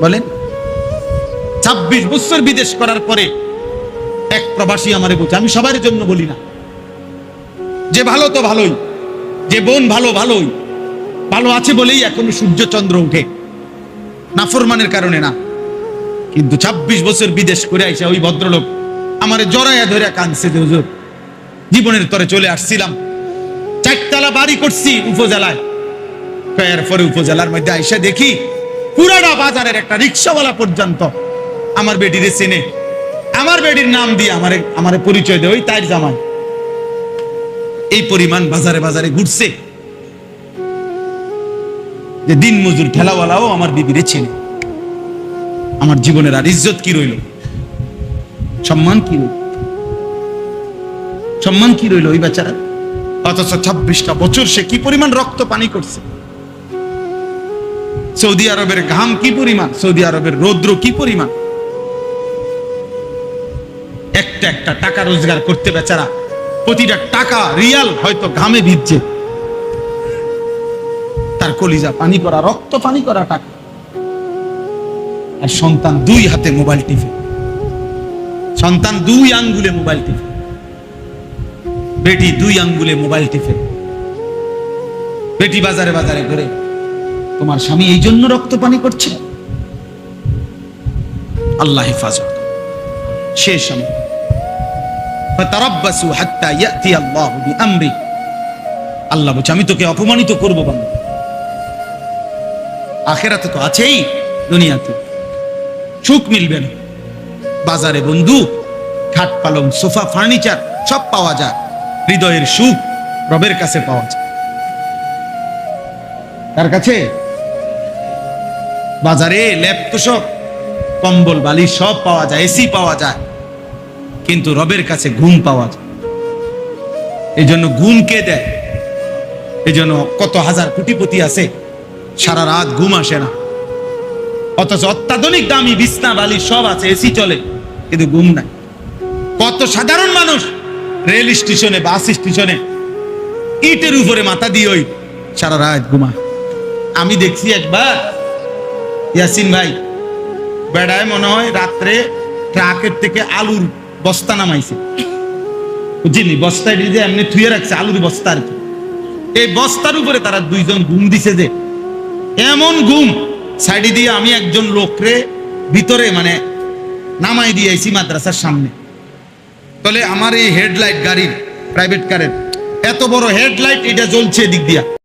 বলেন 26 বছর বিদেশ করার পরে এক প্রবাসী আমারে বলছে, আমি সবার জন্য বলি না, যে ভালো তো ভালোই, যে বোন ভালো ভালোই, ভালো আছে বলেই এখনো সূর্য চন্দ্র উঠে, নাফরমানের কারণে না। কিন্তু 26 বছর বিদেশ করে আইসা ওই ভদ্রলোক আমারে জড়াইয়া ধরে কাঁদছে যে হুজুর, জীবনের তরে চলে আসছিলাম, 4 তলা বাড়ি করছি উপজেলায়, এরপরে উপজেলার মধ্যে আইসা দেখি পুরাটা বাজারের একটা রিক্সাওয়ালা পর্যন্ত আমার বেটিরে চেনে, আমার বেটির নাম দিয়ে আমারে পরিচয় দেয়, ওই তার জামাই। এই পরিমাণ বাজারে বাজারে ঘুরছে যে দিন মজুর ঠেলাওয়ালাও আমার বিবিরে চেনে। আমার জীবনের আর ইজ্জত কি রইল, সম্মান কি রইল, সম্মান কি রইল ওই বেচারা? অথচ 26টা বছর সে কি পরিমাণ রক্ত পানি করছে। সৌদি আরবের ঘাম কি পরিমাণ, সৌদি আরবের রৌদ্র কি পরিমাণ, একটা একটা টাকা রোজগার করতে বেচারা প্রতিটা টাকা রিয়াল হয়তো ঘামে ভিজছে, তার কলিজা পানি করা, রক্ত পানি করা টাকা। আর সন্তান 2 হাতে মোবাইল টিপে, সন্তান 2 আঙ্গুলে মোবাইল টিপে, বেটি 2 আঙ্গুলে মোবাইল টিপে, বেটি বাজারে বাজারে ঘুরে। তোমার স্বামী এই জন্য রক্ত পানি করছে? আল্লাহ হেফাজত। শেষ আমি ফাতারাব্বাসু হাত্তা ইয়াতি আল্লাহু বিআমরি। আল্লাহ বলছে আমি তোকে অপমানিত করব বান্দা। আখিরাতে তো আছেই, দুনিয়াতে সুখ মিলবে না। বাজারে বন্ধু, খাট পালং সোফা ফার্নিচার সব পাওয়া যায়, হৃদয়ের সুখ রবের কাছে পাওয়া যায়। তার কাছে বাজারে ল্যাপটপ কম্বল বালিশ সব পাওয়া যায়, এসি পাওয়া যায়, কিন্তু রবের কাছে ঘুম পাওয়া যায়। এই জন্য ঘুম কে দেয়? এই জন্য কত হাজার কোটিপতি আছে সারা রাত ঘুম আসে না, অথচ অত্যাধুনিক দামি বিছনা বালিশ সব আছে, এসি চলে, কিন্তু ঘুম নাই। কত সাধারণ মানুষ রেল স্টেশনে, বাস স্টেশনে ইটের উপরে মাথা দিয়ে ওই সারা রাত ঘুমায়। আমি দেখছি একবার ইয়াসিন ভাই বেড়ায় মনে হয় রাত্রে ট্রাকের থেকে আলুর বস্তা নামাইছে, বুঝলি, বস্তায় দিয়ে এমনি থুয়ে রাখছে আলুর বস্তা আর কি। এই বস্তার উপরে তারা 2 জন ঘুম দিছে, যে এমন ঘুম, সাইডে দিয়ে আমি একজন লোকরে ভিতরে মানে নামাই দিয়েছি মাদ্রাসার সামনে। তাহলে আমার এই হেডলাইট গাড়ির, প্রাইভেট কারের এত বড় হেডলাইট, এটা জ্বলছে এদিক দিয়া।